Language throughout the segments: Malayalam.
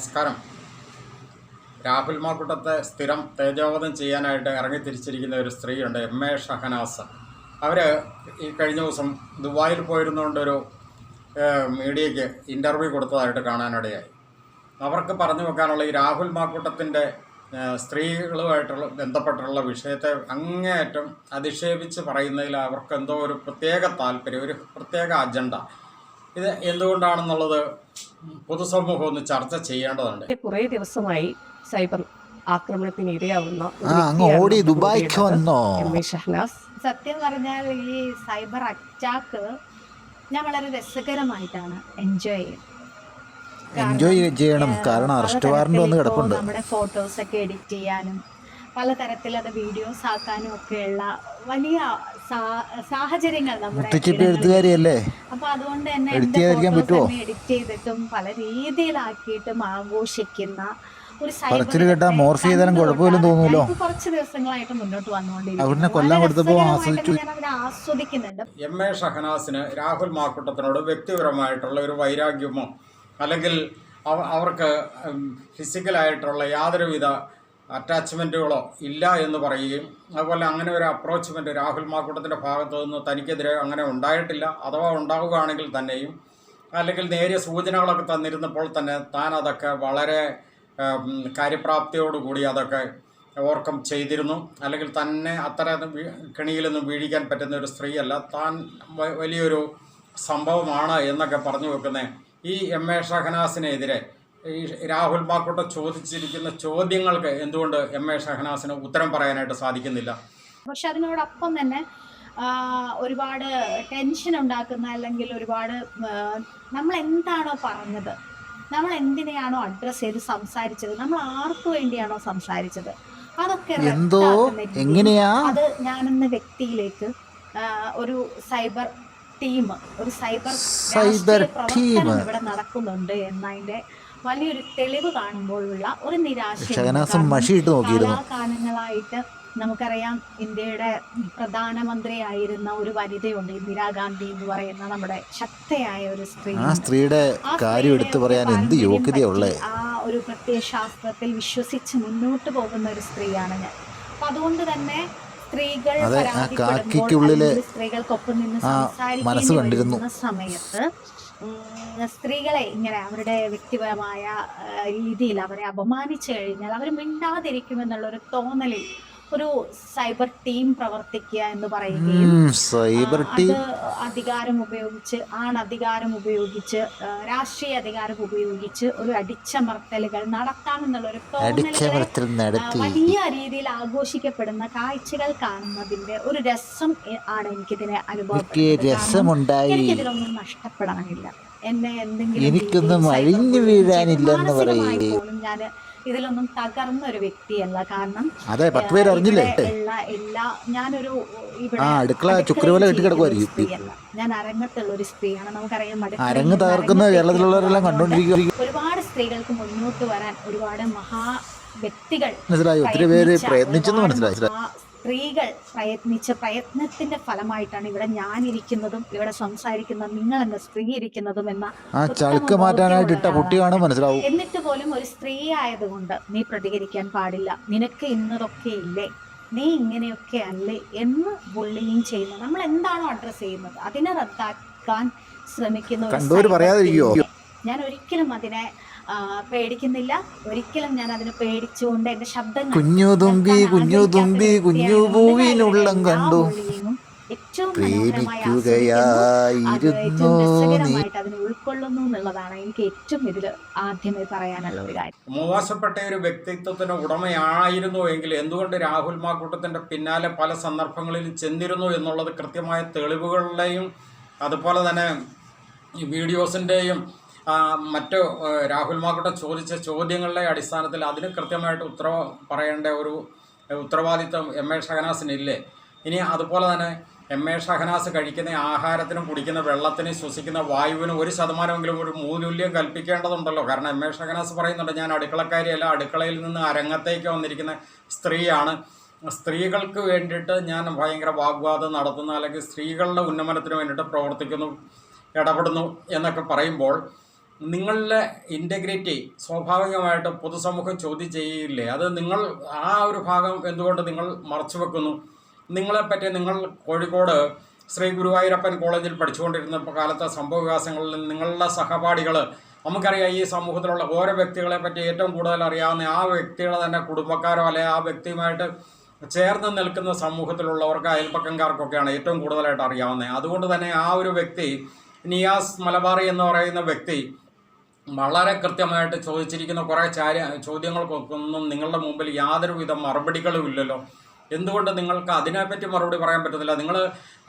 നമസ്കാരം. രാഹുൽ മാക്കൂട്ടത്തെ സ്ഥിരം തേജോവധം ചെയ്യാനായിട്ട് ഇറങ്ങിത്തിരിച്ചിരിക്കുന്ന ഒരു സ്ത്രീയുണ്ട്, എം എ ഷഹനാസ്. അവർ ഈ കഴിഞ്ഞ ദിവസം ദുബായിൽ പോയിരുന്നുകൊണ്ടൊരു മീഡിയയ്ക്ക് ഇൻ്റർവ്യൂ കൊടുത്തതായിട്ട് കാണാനിടയായി. അവർക്ക് പറഞ്ഞു വെക്കാനുള്ള ഈ രാഹുൽ മാക്കൂട്ടത്തിൻ്റെ സ്ത്രീകളുമായിട്ടുള്ള ബന്ധപ്പെട്ടുള്ള വിഷയത്തെ അങ്ങേയറ്റം അധിക്ഷേപിച്ച് പറയുന്നതിൽ അവർക്ക് എന്തോ ഒരു പ്രത്യേക താല്പര്യം, ഒരു പ്രത്യേക അജണ്ട. ഇത് എന്തുകൊണ്ടാണെന്നുള്ളത് പൊതുസമൂഹം ഒന്ന് ചർച്ച ചെയ്യേണ്ടതുണ്ട്. കുറേ ദിവസമായി സൈബർ ആക്രമണത്തിന് ഇരയാവുന്ന ഷഹനാസ്. സത്യം പറഞ്ഞാൽ ഈ സൈബർ അറ്റാക്ക് ഞാൻ വളരെ രസകരമായിട്ടാണ് എൻജോയ് ചെയ്യണം. കാരണം അറസ്റ്റ് വാറന്റ് വന്ന് കിടപ്പുണ്ട്. നമ്മുടെ ഫോട്ടോസ് ഒക്കെ എഡിറ്റ് ചെയ്യാനും പലതരത്തിൽ അത് വീഡിയോസ് ആക്കാനും ഒക്കെയുള്ള വലിയ സാഹചര്യങ്ങൾ നമ്മുടെ അപ്പൊ അതുകൊണ്ട് തന്നെ എഡിറ്റ് ചെയ്തിട്ടും പല രീതിയിലാക്കിയിട്ടും ആഘോഷിക്കുന്ന ഒരു കുറച്ച് ദിവസങ്ങളായിട്ട് മുന്നോട്ട് വന്നുകൊണ്ടിരിക്കുന്നു. ആസ്വദിക്കുന്നുണ്ട്. എം എ ഷഹനാസിന് രാഹുൽ മാക്കൂട്ടത്തിനോട് വ്യക്തിപരമായിട്ടുള്ള ഒരു വൈരാഗ്യമോ അല്ലെങ്കിൽ അവർക്ക് ഫിസിക്കലായിട്ടുള്ള യാതൊരുവിധ അറ്റാച്ച്മെൻറ്റുകളോ ഇല്ല എന്ന് പറയുകയും അതുപോലെ അങ്ങനെ ഒരു അപ്രോച്ച്മെൻറ്റ് രാഹുൽ മാക്കൂട്ടത്തിൻ്റെ ഭാഗത്തു നിന്ന് തനിക്കെതിരെ അങ്ങനെ ഉണ്ടായിട്ടില്ല. അഥവാ ഉണ്ടാവുകയാണെങ്കിൽ തന്നെയും അല്ലെങ്കിൽ നേരിയ സൂചനകളൊക്കെ തന്നിരുന്നപ്പോൾ തന്നെ താൻ അതൊക്കെ വളരെ കാര്യപ്രാപ്തിയോടുകൂടി അതൊക്കെ ഓവർകം ചെയ്തിരുന്നു. അല്ലെങ്കിൽ തന്നെ അത്തരം കെണിയിലൊന്നും വീഴിക്കാൻ പറ്റുന്ന ഒരു സ്ത്രീയല്ല, താൻ വലിയൊരു സംഭവമാണ് എന്നൊക്കെ പറഞ്ഞു വെക്കുന്ന ഈ എം എ ഷഹനാസിനെതിരെ ഈ രാഹുൽ മാക്കൂട്ടം ചോദിച്ചിരിക്കുന്ന ചോദ്യങ്ങൾക്ക് എന്തുകൊണ്ട് എം എ ഷഹനാസിന് ഉത്തരം പറയാനായിട്ട് സാധിക്കുന്നില്ല? പക്ഷെ അതിനോടൊപ്പം തന്നെ ഒരുപാട് ടെൻഷൻ ഉണ്ടാക്കുന്ന അല്ലെങ്കിൽ ഒരുപാട് നമ്മൾ എന്താണോ പറഞ്ഞത്, നമ്മൾ എന്തിനെയാണോ അഡ്രസ്സ് ചെയ്ത് സംസാരിച്ചത്, നമ്മൾ ആർക്ക് വേണ്ടിയാണോ സംസാരിച്ചത്, അതൊക്കെ അത് ഞാനെന്ന വ്യക്തിയിലേക്ക് ഒരു സൈബർ ടീം, ഒരു സൈബർ പ്രവർത്തനം ഇവിടെ നടക്കുന്നുണ്ട് എന്നതിൻ്റെ വലിയൊരു തെളിവ് കാണുമ്പോഴുള്ള ഒരു നിരാശ. കാലങ്ങളായിട്ട് നമുക്കറിയാം, ഇന്ത്യയുടെ പ്രധാനമന്ത്രിയായിരുന്ന ഒരു വനിതയുണ്ട്, ഇന്ദിരാഗാന്ധി എന്ന് പറയുന്ന നമ്മുടെ ശക്തയായ ഒരു സ്ത്രീ. സ്ത്രീയുടെ കാര്യം എടുത്തു പറയാൻ എന്ത് യോഗ്യതയുള്ള ആ ഒരു പ്രത്യയശാസ്ത്രത്തിൽ വിശ്വസിച്ച് മുന്നോട്ട് പോകുന്ന ഒരു സ്ത്രീയാണ് ഞാൻ. അപ്പൊ അതുകൊണ്ട് തന്നെ സ്ത്രീകൾ സ്ത്രീകൾക്കൊപ്പം നിന്ന് സംസാരിക്കുന്ന സമയത്ത് സ്ത്രീകളെ ഇങ്ങനെ അവരുടെ വ്യക്തിപരമായ രീതിയിൽ അവരെ അപമാനിച്ചു കഴിഞ്ഞാൽ അവർ മിണ്ടാതിരിക്കുമെന്നുള്ളൊരു തോന്നലിൽ ഒരു സൈബർ ടീം പ്രവർത്തിക്കുക എന്ന് പറയുകയും അധികാരം ഉപയോഗിച്ച് അധികാരം ഉപയോഗിച്ച് രാഷ്ട്രീയ അധികാരം ഉപയോഗിച്ച് ഒരു അടിച്ചമർത്തലുകൾ നടത്താമെന്നുള്ളൊരു തോന്നലുകൾ വലിയ രീതിയിൽ ആഘോഷിക്കപ്പെടുന്ന കാഴ്ചകൾ കാണുന്നതിന്റെ ഒരു രസം ആണ് എനിക്കിതിനെ അനുഭവപ്പെടുന്നത്. എനിക്കിതിലൊന്നും നഷ്ടപ്പെടാനില്ല. എന്നെ എന്തെങ്കിലും പോലും ഞാൻ ഇതിലൊന്നും തകർന്ന ഒരു വ്യക്തിയല്ല. കാരണം ഞാനൊരു സ്ത്രീയല്ല, ഞാൻ അരങ്ങത്തുള്ള ഒരു സ്ത്രീയാണ്. നമുക്കറിയാം, ഒരുപാട് സ്ത്രീകൾക്ക് മുന്നോട്ട് വരാൻ ഒരുപാട് മഹാ വ്യക്തികൾ സ്ത്രീകൾ പ്രയത്നിച്ച പ്രയത്നത്തിന്റെ ഫലമായിട്ടാണ് ഇവിടെ ഞാൻ ഇരിക്കുന്നതും ഇവിടെ സംസാരിക്കുന്നതും നിങ്ങൾ എന്ന സ്ത്രീ ഇരിക്കുന്നതും എന്ന എന്നിട്ട് പോലും ഒരു സ്ത്രീ ആയതുകൊണ്ട് നീ പ്രതികരിക്കാൻ പാടില്ല, നിനക്ക് ഇന്നതൊക്കെ ഇല്ലേ, നീ ഇങ്ങനെയൊക്കെ അല്ലേ എന്ന് ബുള്ളിങ് ചെയ്യുന്നു. നമ്മൾ എന്താണോ അഡ്രസ് ചെയ്യുന്നത് അതിനെ റദ്ദാക്കാൻ ശ്രമിക്കുന്ന ഞാൻ ഒരിക്കലും അതിനെ പേടിക്കുന്നില്ല. ഒരിക്കലും ഞാൻ അതിനെ പേടിച്ചുകൊണ്ട് എന്റെ ശബ്ദം ഏറ്റവും രസകരമായിട്ട് അതിനെ ഉൾക്കൊള്ളുന്നു എന്നുള്ളതാണ് എനിക്ക് ഏറ്റവും ഇതിൽ ആദ്യമേ പറയാനുള്ള ഒരു കാര്യം. മോശപ്പെട്ട ഒരു വ്യക്തിത്വത്തിന് ഉടമയായിരുന്നു എങ്കിൽ എന്തുകൊണ്ട് രാഹുൽ മാക്കൂട്ടത്തിന്റെ പിന്നാലെ പല സന്ദർഭങ്ങളിലും ചെന്നിരുന്നു എന്നുള്ളത് കൃത്യമായ തെളിവുകളുടെയും അതുപോലെ തന്നെ വീഡിയോസിൻ്റെയും മറ്റ് രാഹുൽ മാക്കൂട്ടം ചോദിച്ച ചോദ്യങ്ങളുടെ അടിസ്ഥാനത്തിൽ അതിന് കൃത്യമായിട്ട് പറയേണ്ട ഒരു ഉത്തരവാദിത്വം എം എ ഷഹനാസിനില്ലേ? ഇനി അതുപോലെ തന്നെ എം എ ഷഹനാസ് കഴിക്കുന്ന ആഹാരത്തിനും കുടിക്കുന്ന വെള്ളത്തിനും ശ്വസിക്കുന്ന വായുവിനും 1% ഒരു മൂല്യം കൽപ്പിക്കേണ്ടതുണ്ടല്ലോ. കാരണം എം എ ഷഹനാസ് പറയുന്നുണ്ട്, ഞാൻ അടുക്കളക്കാരിയല്ല, അടുക്കളയിൽ നിന്ന് അരങ്ങത്തേക്ക് വന്നിരിക്കുന്ന സ്ത്രീയാണ്. സ്ത്രീകൾക്ക് വേണ്ടിയിട്ട് ഞാൻ ഭയങ്കര വാഗ്വാദം നടത്തുന്നു, അല്ലെങ്കിൽ സ്ത്രീകളുടെ ഉന്നമനത്തിന് വേണ്ടിയിട്ട് പ്രവർത്തിക്കുന്നു, ഇടപെടുന്നു എന്നൊക്കെ പറയുമ്പോൾ നിങ്ങളുടെ ഇൻറ്റഗ്രിറ്റി സ്വാഭാവികമായിട്ട് പൊതുസമൂഹം ചോദ്യം ചെയ്യില്ലേ? അത് നിങ്ങൾ ആ ഒരു ഭാഗം എന്തുകൊണ്ട് നിങ്ങൾ മറച്ചു വെക്കുന്നു? നിങ്ങളെപ്പറ്റി നിങ്ങൾ കോഴിക്കോട് ശ്രീ ഗുരുവായൂരപ്പൻ കോളേജിൽ പഠിച്ചുകൊണ്ടിരുന്ന കാലത്തെ സംഭവവികാസങ്ങളിൽ നിങ്ങളുടെ സഹപാഠികൾ, നമുക്കറിയാം ഈ സമൂഹത്തിലുള്ള ഓരോ വ്യക്തികളെ പറ്റി ഏറ്റവും കൂടുതൽ അറിയാവുന്ന ആ വ്യക്തികളെ തന്നെ കുടുംബക്കാരോ അല്ലെങ്കിൽ ആ വ്യക്തിയുമായിട്ട് ചേർന്ന് നിൽക്കുന്ന സമൂഹത്തിലുള്ളവർക്ക് അയൽപ്പക്കംകാർക്കൊക്കെയാണ് ഏറ്റവും കൂടുതലായിട്ട് അറിയാവുന്നത്. അതുകൊണ്ട് തന്നെ ആ ഒരു വ്യക്തി, നിയാസ് മലബാറി എന്ന് പറയുന്ന വ്യക്തി, വളരെ കൃത്യമായിട്ട് ചോദിച്ചിരിക്കുന്ന കുറേ ചോദ്യങ്ങൾക്കൊന്നും നിങ്ങളുടെ മുമ്പിൽ യാതൊരുവിധ മറുപടികളും ഇല്ലല്ലോ. എന്തുകൊണ്ട് നിങ്ങൾക്ക് അതിനെപ്പറ്റി മറുപടി പറയാൻ പറ്റുന്നില്ല? നിങ്ങൾ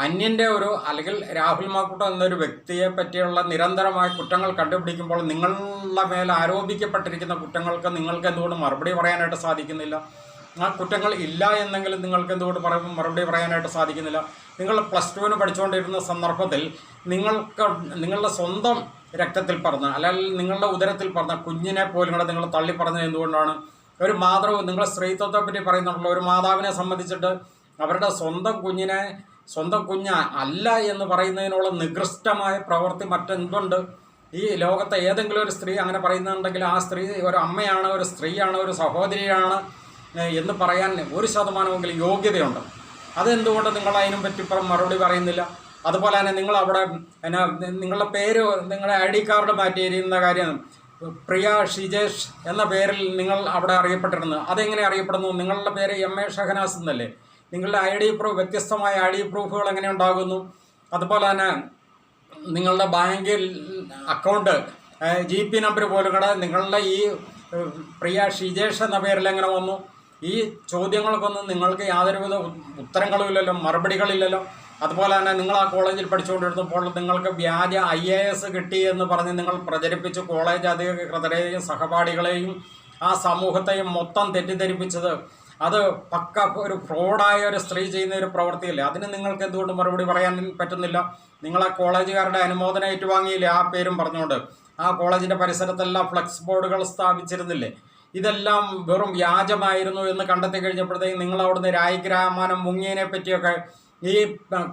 അന്യൻ്റെ അല്ലെങ്കിൽ രാഹുൽ മാക്കൂട്ടം എന്നൊരു വ്യക്തിയെ പറ്റിയുള്ള നിരന്തരമായ കുറ്റങ്ങൾ കണ്ടുപിടിക്കുമ്പോൾ നിങ്ങളുടെ മേൽ ആരോപിക്കപ്പെട്ടിരിക്കുന്ന കുറ്റങ്ങൾക്ക് നിങ്ങൾക്ക് എന്തുകൊണ്ട് മറുപടി പറയാനായിട്ട് സാധിക്കുന്നില്ല? ആ കുറ്റങ്ങൾ ഇല്ല എന്നെങ്കിലും നിങ്ങൾക്ക് എന്തുകൊണ്ട് മറുപടി പറയാനായിട്ട് സാധിക്കുന്നില്ല? നിങ്ങൾ +2 പഠിച്ചുകൊണ്ടിരുന്ന സന്ദർഭത്തിൽ നിങ്ങളുടെ സ്വന്തം രക്തത്തിൽ പറഞ്ഞ അല്ലെങ്കിൽ നിങ്ങളുടെ ഉദരത്തിൽ പറഞ്ഞ കുഞ്ഞിനെ പോലും കൂടെ നിങ്ങൾ തള്ളി പറഞ്ഞത് എന്തുകൊണ്ടാണ്? ഒരു മാതൃ, നിങ്ങൾ സ്ത്രീത്വത്തെ പറ്റി പറയുന്നുണ്ടല്ലോ, ഒരു മാതാവിനെ സംബന്ധിച്ചിട്ട് അവരുടെ സ്വന്തം കുഞ്ഞ് അല്ല എന്ന് പറയുന്നതിനുള്ള നികൃഷ്ടമായ പ്രവൃത്തി മറ്റെന്തുണ്ട്? ഈ ലോകത്തെ ഏതെങ്കിലും ഒരു സ്ത്രീ അങ്ങനെ പറയുന്നുണ്ടെങ്കിൽ ആ സ്ത്രീ ഒരു അമ്മയാണ്, ഒരു സ്ത്രീയാണ്, ഒരു സഹോദരിയാണ് എന്ന് പറയാൻ 1% യോഗ്യതയുണ്ട്. അതെന്തുകൊണ്ട് നിങ്ങൾ അതിനും പറ്റി മറുപടി പറയുന്നില്ല? അതുപോലെ തന്നെ നിങ്ങൾ അവിടെ നിങ്ങളുടെ പേര്, നിങ്ങളുടെ ID കാർഡ് മാറ്റിയിരിക്കുന്ന കാര്യം, പ്രിയ ഷിജേഷ് എന്ന പേരിൽ നിങ്ങൾ അവിടെ അറിയപ്പെട്ടിരുന്നു. അതെങ്ങനെ അറിയപ്പെടുന്നു? നിങ്ങളുടെ പേര് MA ഷഹനാസ് എന്നല്ലേ? നിങ്ങളുടെ വ്യത്യസ്തമായ ID പ്രൂഫുകൾ എങ്ങനെ ഉണ്ടാകുന്നു? അതുപോലെ തന്നെ നിങ്ങളുടെ ബാങ്കിൽ അക്കൗണ്ട് GP നമ്പർ പോലും കൂടെ നിങ്ങളുടെ ഈ പ്രിയ ഷിജേഷ് എന്ന പേരിൽ എങ്ങനെ വന്നു? ഈ ചോദ്യങ്ങൾക്കൊന്നും നിങ്ങൾക്ക് യാതൊരുവിധ ഉത്തരങ്ങളുമില്ലല്ലോ, മറുപടികളില്ലല്ലോ. അതുപോലെ തന്നെ നിങ്ങൾ ആ കോളേജിൽ പഠിച്ചുകൊണ്ടിരുന്നപ്പോൾ നിങ്ങൾക്ക് വ്യാജ IAS കിട്ടി എന്ന് പറഞ്ഞ് നിങ്ങൾ പ്രചരിപ്പിച്ച് കോളേജ് അധികൃതരെയും സഹപാഠികളെയും ആ സമൂഹത്തെയും മൊത്തം തെറ്റിദ്ധരിപ്പിച്ചത് അത് പക്ക ഒരു ഫ്രോഡായ ഒരു സ്ത്രീ ചെയ്യുന്ന ഒരു പ്രവൃത്തിയല്ലേ? അതിന് നിങ്ങൾക്ക് എന്തുകൊണ്ട് മറുപടി പറയാൻ പറ്റുന്നില്ല? നിങ്ങൾ ആ കോളേജുകാരുടെ അനുമോദനം ഏറ്റുവാങ്ങിയില്ലേ ആ പേരും പറഞ്ഞുകൊണ്ട്? ആ കോളേജിൻ്റെ പരിസരത്തെല്ലാം ഫ്ലെക്സ് ബോർഡുകൾ സ്ഥാപിച്ചിരുന്നില്ലേ? ഇതെല്ലാം വെറും വ്യാജമായിരുന്നു എന്ന് കണ്ടെത്തി കഴിഞ്ഞപ്പോഴത്തേക്കും നിങ്ങൾ അവിടുന്ന് രായിഗ്രാമാനം മുങ്ങിയതിനെ പറ്റിയൊക്കെ ഈ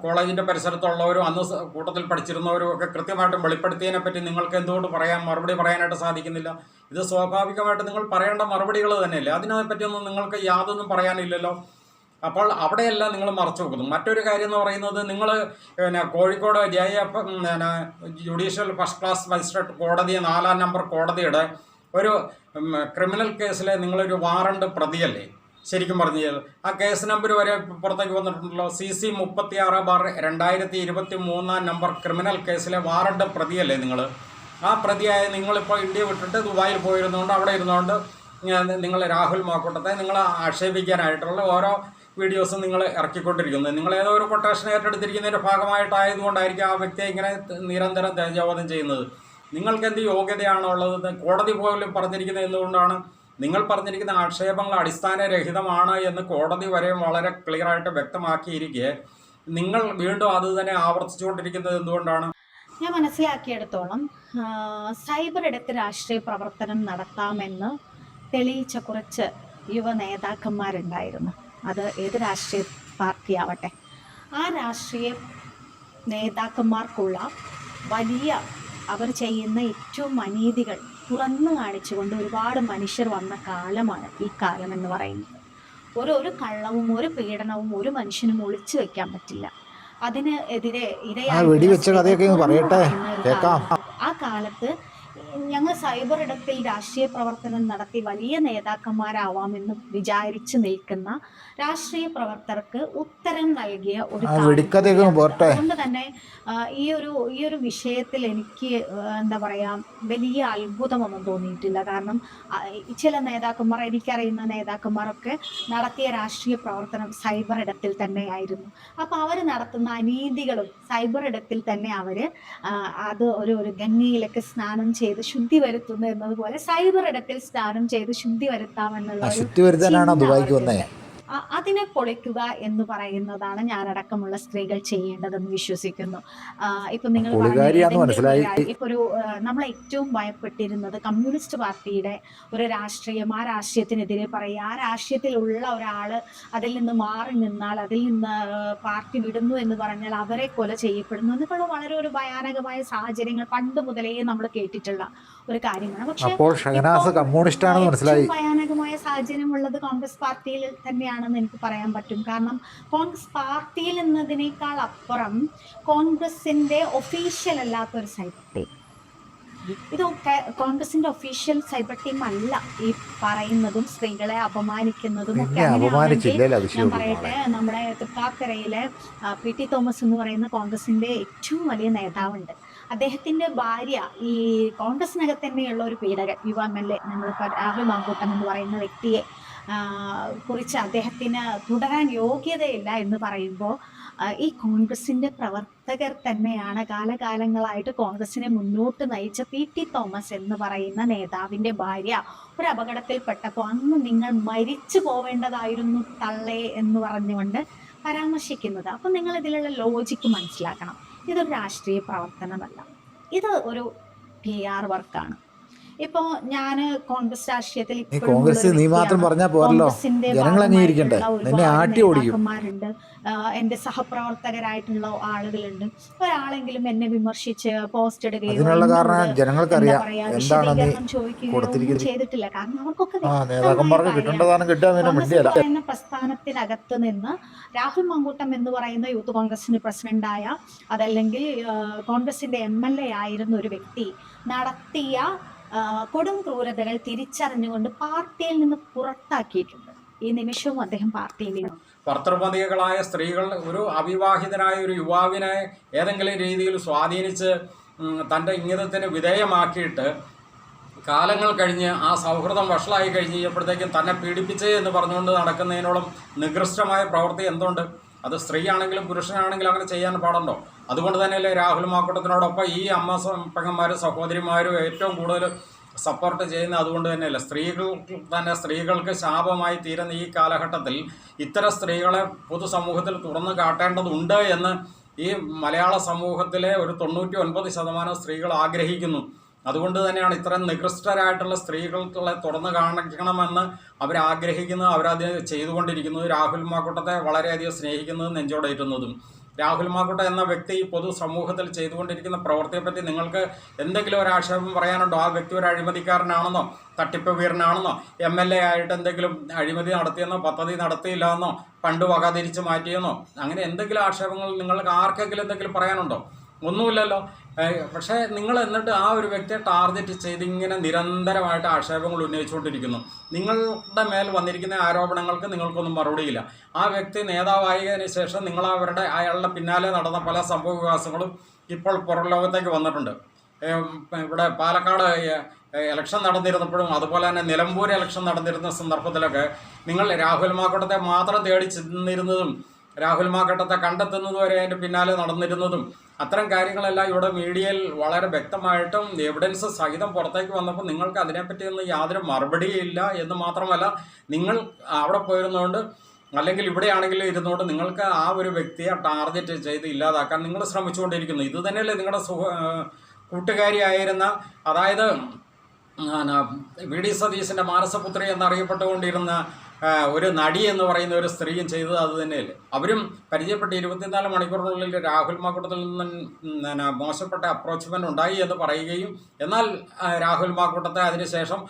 കോളേജിൻ്റെ പരിസരത്തുള്ളവരും അന്ന് കൂട്ടത്തിൽ പഠിച്ചിരുന്നവരും ഒക്കെ കൃത്യമായിട്ടും വെളിപ്പെടുത്തിയതിനെ പറ്റി നിങ്ങൾക്ക് എന്തുകൊണ്ട് മറുപടി പറയാനായിട്ട് സാധിക്കുന്നില്ല? ഇത് സ്വാഭാവികമായിട്ട് നിങ്ങൾ പറയേണ്ട മറുപടികൾ തന്നെയല്ലേ? അതിനെപ്പറ്റിയൊന്നും നിങ്ങൾക്ക് യാതൊന്നും പറയാനില്ലല്ലോ. അപ്പോൾ അവിടെയെല്ലാം നിങ്ങൾ മറച്ചു വെക്കുന്നു. മറ്റൊരു കാര്യം എന്ന് പറയുന്നത്, നിങ്ങൾ Kozhikode JF judicial first class magistrate കോടതി 4-ാം നമ്പർ കോടതിയുടെ ഒരു ക്രിമിനൽ കേസിലെ നിങ്ങളൊരു വാറണ്ട് പ്രതിയല്ലേ? ശരിക്കും പറഞ്ഞു കഴിഞ്ഞാൽ ആ കേസ് നമ്പർ വരെ പുറത്തേക്ക് വന്നിട്ടുണ്ടല്ലോ. CC 36/2023 നമ്പർ ക്രിമിനൽ കേസിലെ വാറണ്ട് പ്രതിയല്ലേ നിങ്ങൾ? ആ പ്രതിയായ നിങ്ങളിപ്പോൾ ഇന്ത്യ വിട്ടിട്ട് ദുബായിൽ പോയിരുന്നുകൊണ്ട് അവിടെ ഇരുന്നുകൊണ്ട് നിങ്ങൾ രാഹുൽ മാക്കൂട്ടത്തെ നിങ്ങൾ ആക്ഷേപിക്കാനായിട്ടുള്ള ഓരോ വീഡിയോസും നിങ്ങൾ ഇറക്കിക്കൊണ്ടിരിക്കുന്നത്. നിങ്ങൾ ഏതോ ഒരു കൊട്ടേഷൻ ഏറ്റെടുത്തിരിക്കുന്നതിൻ്റെ ഭാഗമായിട്ടായതുകൊണ്ടായിരിക്കും ആ വ്യക്തിയെ ഇങ്ങനെ നിരന്തരം തേജോവധം ചെയ്യുന്നത്. നിങ്ങൾക്ക് എന്ത് യോഗ്യതയാണോ ഉള്ളത്? കോടതി പോലും പറഞ്ഞിരിക്കുന്നത് എന്തുകൊണ്ടാണ്? നിങ്ങൾ പറഞ്ഞിരിക്കുന്ന ആക്ഷേപങ്ങൾ അടിസ്ഥാനരഹിതമാണ് എന്ന് കോടതി വരെ വളരെ ക്ലിയറായിട്ട് വ്യക്തമാക്കിയിരിക്കെ നിങ്ങൾ വീണ്ടും അത് തന്നെ ആവർത്തിച്ചുകൊണ്ടിരിക്കുന്നത് എന്തുകൊണ്ടാണ്? ഞാൻ മനസ്സിലാക്കിയെടുത്തോളം സൈബർ ഇടത്ത് രാഷ്ട്രീയ പ്രവർത്തനം നടത്താമെന്ന് തെളിയിച്ച കുറച്ച് യുവ നേതാക്കന്മാരുണ്ടായിരുന്നു. അത് ഏത് രാഷ്ട്രീയ പാർട്ടിയാവട്ടെ, ആ രാഷ്ട്രീയ നേതാക്കന്മാർക്കുള്ള വലിയ അവർ ചെയ്യുന്ന ഏറ്റവും അനീതികൾ തുറന്നു കാണിച്ചുകൊണ്ട് ഒരുപാട് മനുഷ്യർ വന്ന കാലമാണ് ഈ കാലം എന്ന് പറയുന്നത്. ഒരു കള്ളവും ഒരു പീഡനവും ഒരു മനുഷ്യനും ഒളിച്ചു വെക്കാൻ പറ്റില്ല. അതിന് എതിരെ ആ കാലത്ത് ഞങ്ങൾ സൈബർ ഇടത്തിൽ രാഷ്ട്രീയ പ്രവർത്തനം നടത്തി വലിയ നേതാക്കന്മാരാവാമെന്ന് വിചാരിച്ചു നിൽക്കുന്ന രാഷ്ട്രീയ പ്രവർത്തകർക്ക് ഉത്തരം നൽകിയ ഒരു അതുകൊണ്ട് തന്നെ ഈ ഒരു വിഷയത്തിൽ എനിക്ക് എന്താ പറയാ വലിയ അത്ഭുതമൊന്നും തോന്നിയിട്ടില്ല. കാരണം ചില നേതാക്കന്മാർ, എനിക്കറിയുന്ന നേതാക്കന്മാരൊക്കെ നടത്തിയ രാഷ്ട്രീയ പ്രവർത്തനം സൈബർ ഇടത്തിൽ തന്നെയായിരുന്നു. അപ്പോൾ അവർ നടത്തുന്ന അനീതികളും സൈബർ ഇടത്തിൽ തന്നെ അവർ അത് ഒരു ഗംഗയിലൊക്കെ സ്നാനം ചെയ്ത് ശുദ്ധി വരുത്തുന്നു എന്നതുപോലെ സൈബർ ഇടത്തിൽ സ്നാനം ചെയ്ത് ശുദ്ധി വരുത്താമെന്നുള്ള അതിനെ പൊളിക്കുക എന്ന് പറയുന്നതാണ് ഞാനടക്കമുള്ള സ്ത്രീകൾ ചെയ്യേണ്ടതെന്ന് വിശ്വസിക്കുന്നു. ഇപ്പൊ നിങ്ങൾ പുള്ളിക്കാരിയാന്ന് മനസ്സിലായി. ഇപ്പൊ ഒരു നമ്മൾ ഏറ്റവും ഭയപ്പെട്ടിരുന്നത് കമ്മ്യൂണിസ്റ്റ് പാർട്ടിയുടെ ഒരു രാഷ്ട്രീയം, ആ രാഷ്ട്രീയത്തിനെതിരെ പറയുക, ആ രാഷ്ട്രീയത്തിലുള്ള ഒരാള് അതിൽ നിന്ന് മാറി നിന്നാൽ, അതിൽ നിന്ന് പാർട്ടി വിടുന്നു എന്ന് പറഞ്ഞാൽ അവരെ കൊല ചെയ്യപ്പെടുന്നു എന്നൊക്കെയുള്ള വളരെ ഒരു ഭയാനകമായ സാഹചര്യങ്ങൾ പണ്ട് മുതലേ നമ്മൾ കേട്ടിട്ടുള്ള ഒരു കാര്യമാണ്. പക്ഷേ അപ്പോൾ ഷഹനാസ് കമ്മ്യൂണിസ്റ്റ് ആണെന്ന് മനസ്സിലായി. ഭയാനകമായ സാഹചര്യം ഉള്ളത് കോൺഗ്രസ് പാർട്ടിയിൽ തന്നെയാണെന്ന് എനിക്ക് പറയാൻ പറ്റും. കാരണം കോൺഗ്രസ് പാർട്ടിയിൽ എന്നതിനേക്കാൾ അപ്പുറം കോൺഗ്രസിന്റെ ഒഫീഷ്യൽ അല്ലാത്തൊരു സൈബർ ടീം, ഇതൊക്കെ കോൺഗ്രസിന്റെ ഒഫീഷ്യൽ സൈബർ ടീം അല്ല ഈ പറയുന്നതും സ്ത്രീകളെ അപമാനിക്കുന്നതും ഒക്കെ. ഞാൻ പറയട്ടെ, നമ്മുടെ തൃക്കാക്കരയിലെ PT തോമസ് എന്ന് പറയുന്ന കോൺഗ്രസിന്റെ ഏറ്റവും വലിയ നേതാവുണ്ട്. അദ്ദേഹത്തിന്റെ ഭാര്യ ഈ കോൺഗ്രസിനകത്ത് തന്നെയുള്ള ഒരു പീഡകൻ, യുവ MLA നമ്മളിപ്പോൾ രാഹുൽ മാങ്കൂട്ടം എന്ന് പറയുന്ന വ്യക്തിയെ കുറിച്ച് അദ്ദേഹത്തിന് തുടരാൻ യോഗ്യതയില്ല എന്ന് പറയുമ്പോൾ ഈ കോൺഗ്രസിന്റെ പ്രവർത്തകർ തന്നെയാണ് കാലകാലങ്ങളായിട്ട് കോൺഗ്രസിനെ മുന്നോട്ട് നയിച്ച PT തോമസ് എന്ന് പറയുന്ന നേതാവിന്റെ ഭാര്യ ഒരു അപകടത്തിൽപ്പെട്ടപ്പോൾ അന്ന് നിങ്ങൾ മരിച്ചു പോവേണ്ടതായിരുന്നു തള്ളേ എന്ന് പറഞ്ഞുകൊണ്ട് പരാമർശിക്കുന്നത്. അപ്പം നിങ്ങൾ ഇതിലുള്ള ലോജിക്ക് മനസ്സിലാക്കണം. ഇതൊരു രാഷ്ട്രീയ പ്രവർത്തനമല്ല, ഇത് ഒരു PR വർക്കാണ്. ഇപ്പോ ഞാന് കോൺഗ്രസ് രാഷ്ട്രീയത്തിൽ കോൺഗ്രസ് നീ മാത്രം പറഞ്ഞാൽ പോരല്ലോ, ജനങ്ങൾ അംഗീകരിക്കണ്ടേ, നിന്നെ ആട്ടി ഓടിക്കും. എന്റെ സഹപ്രവർത്തകരായിട്ടുള്ള ആളുകളുണ്ട്. ഒരാളെങ്കിലും എന്നെ വിമർശിച്ച് പോസ്റ്റ് ഇടുകയോ ജനങ്ങൾക്കറിയാം ചെയ്തിട്ടില്ല. കാരണം അവർക്കൊക്കെ പ്രസ്ഥാനത്തിനകത്ത് നിന്ന് രാഹുൽ മാങ്കൂട്ടം എന്ന് പറയുന്ന യൂത്ത് കോൺഗ്രസിന്റെ പ്രസിഡന്റായ, അതല്ലെങ്കിൽ കോൺഗ്രസിന്റെ MLA ആയിരുന്ന ഒരു വ്യക്തി നടത്തിയ കൊടും ക്രൂരതകൾ തിരിച്ചറിഞ്ഞുകൊണ്ട് പാർട്ടിയിൽ നിന്ന് പുറത്താക്കിയിട്ടുണ്ട്. ഈ നിമിഷവും അദ്ദേഹം പാർട്ടിയിൽ ഭർത്തൃപതികളായ സ്ത്രീകൾ ഒരു അവിവാഹിതനായ ഒരു യുവാവിനെ ഏതെങ്കിലും രീതിയിൽ സ്വാധീനിച്ച് തൻ്റെ ഇംഗിതത്തിന് വിധേയമാക്കിയിട്ട് കാലങ്ങൾ കഴിഞ്ഞ് ആ സൗഹൃദം വഷളായി കഴിഞ്ഞപ്പോഴത്തേക്കും തന്നെ പീഡിപ്പിച്ചേ എന്ന് പറഞ്ഞുകൊണ്ട് നടക്കുന്നതിനോളം നികൃഷ്ടമായ പ്രവൃത്തി എന്തുണ്ട്? അത് സ്ത്രീയാണെങ്കിലും പുരുഷനാണെങ്കിലും അങ്ങനെ ചെയ്യാൻ പാടുണ്ടോ? അതുകൊണ്ട് തന്നെയല്ലേ രാഹുൽ മാങ്കൂട്ടത്തിനോടൊപ്പം ഈ അമ്മ പെങ്ങന്മാരും സഹോദരിമാരും ഏറ്റവും കൂടുതൽ സപ്പോർട്ട് ചെയ്യുന്നത്? അതുകൊണ്ട് തന്നെയല്ല, സ്ത്രീകൾക്ക് ശാപമായി തീരുന്ന ഈ കാലഘട്ടത്തിൽ ഇത്തരം സ്ത്രീകളെ പൊതുസമൂഹത്തിൽ തുറന്നു കാട്ടേണ്ടതുണ്ട് എന്ന് ഈ മലയാള സമൂഹത്തിലെ ഒരു 99% സ്ത്രീകൾ ആഗ്രഹിക്കുന്നു. അതുകൊണ്ട് തന്നെയാണ് ഇത്തരം നികൃഷ്ടരായിട്ടുള്ള സ്ത്രീകളെ തുറന്നു കാണിക്കണമെന്ന് അവരാഗ്രഹിക്കുന്നത്, അവരത് ചെയ്തുകൊണ്ടിരിക്കുന്നത്. രാഹുൽ മാങ്കൂട്ടത്തെ വളരെയധികം സ്നേഹിക്കുന്നതും നെഞ്ചോടേറ്റുന്നതും. രാഹുൽ മാങ്കൂട്ടം എന്ന വ്യക്തി പൊതുസമൂഹത്തിൽ ചെയ്തുകൊണ്ടിരിക്കുന്ന പ്രവൃത്തിയെപ്പറ്റി നിങ്ങൾക്ക് എന്തെങ്കിലും ഒരു ആക്ഷേപം പറയാനുണ്ടോ? ആ വ്യക്തി ഒരു അഴിമതിക്കാരനാണെന്നോ, തട്ടിപ്പ് വീരനാണെന്നോ, MLA ആയിട്ട് എന്തെങ്കിലും അഴിമതി നടത്തിയെന്നോ, പദ്ധതി നടത്തിയില്ലെന്നോ, ഫണ്ട് വക തിരിച്ച് മാറ്റിയെന്നോ, അങ്ങനെ എന്തെങ്കിലും ആക്ഷേപങ്ങൾ നിങ്ങൾക്ക് ആർക്കെങ്കിലും എന്തെങ്കിലും പറയാനുണ്ടോ? ഒന്നുമില്ലല്ലോ. പക്ഷേ നിങ്ങൾ എന്നിട്ട് ആ ഒരു വ്യക്തിയെ ടാർഗറ്റ് ചെയ്ത് ഇങ്ങനെ നിരന്തരമായിട്ട് ആക്ഷേപങ്ങൾ ഉന്നയിച്ചുകൊണ്ടിരിക്കുന്നു. നിങ്ങളുടെ മേൽ വന്നിരിക്കുന്ന ആരോപണങ്ങൾക്ക് നിങ്ങൾക്കൊന്നും മറുപടിയില്ല. ആ വ്യക്തി നേതാവായതിനു ശേഷം നിങ്ങൾ അയാളുടെ പിന്നാലെ നടന്ന പല സംഭവ വികാസങ്ങളും ഇപ്പോൾ പുറം ലോകത്തേക്ക് വന്നിട്ടുണ്ട്. ഇവിടെ പാലക്കാട് ഇലക്ഷൻ നടന്നിരുന്നപ്പോഴും അതുപോലെ തന്നെ നിലമ്പൂർ ഇലക്ഷൻ നടന്നിരുന്ന സന്ദർഭത്തിലൊക്കെ നിങ്ങൾ രാഹുൽ മാങ്കൂട്ടത്തെ മാത്രം തേടി ചെന്നിരുന്നതും രാഹുൽ മാങ്കൂട്ടത്തെ കണ്ടെത്തുന്നതുവരെ അതിൻ്റെ പിന്നാലെ നടന്നിരുന്നതും അത്തരം കാര്യങ്ങളെല്ലാം ഇവിടെ മീഡിയയിൽ വളരെ വ്യക്തമായിട്ടും എവിഡൻസ് സഹിതം പുറത്തേക്ക് വന്നപ്പോൾ നിങ്ങൾക്ക് അതിനെപ്പറ്റിയൊന്നും യാതൊരു മറുപടിയില്ല എന്ന് മാത്രമല്ല, നിങ്ങൾ അവിടെ പോയിരുന്നുകൊണ്ട് അല്ലെങ്കിൽ ഇവിടെയാണെങ്കിലും ഇരുന്നുകൊണ്ട് നിങ്ങൾക്ക് ആ ഒരു വ്യക്തിയെ ടാർഗറ്റ് ചെയ്ത് ഇല്ലാതാക്കാൻ നിങ്ങൾ ശ്രമിച്ചുകൊണ്ടിരിക്കുന്നു. ഇത് തന്നെയല്ലേ നിങ്ങളുടെ കൂട്ടുകാരിയായിരുന്ന, അതായത് VD സതീശൻ്റെ മാനസപുത്രി എന്നറിയപ്പെട്ടുകൊണ്ടിരുന്ന ഒരു നടി എന്ന് പറയുന്ന ഒരു സ്ത്രീയും ചെയ്തത് അത് തന്നെയല്ലേ? അവരും പരിചയപ്പെട്ട് 24 മണിക്കൂറിനുള്ളിൽ രാഹുൽ മാങ്കൂട്ടത്തിൽ നിന്ന് മോശപ്പെട്ട അപ്രോച്ച്മെൻ്റ് ഉണ്ടായി എന്ന് പറയുകയും, എന്നാൽ രാഹുൽ മാങ്കൂട്ടത്തെ അതിനുശേഷം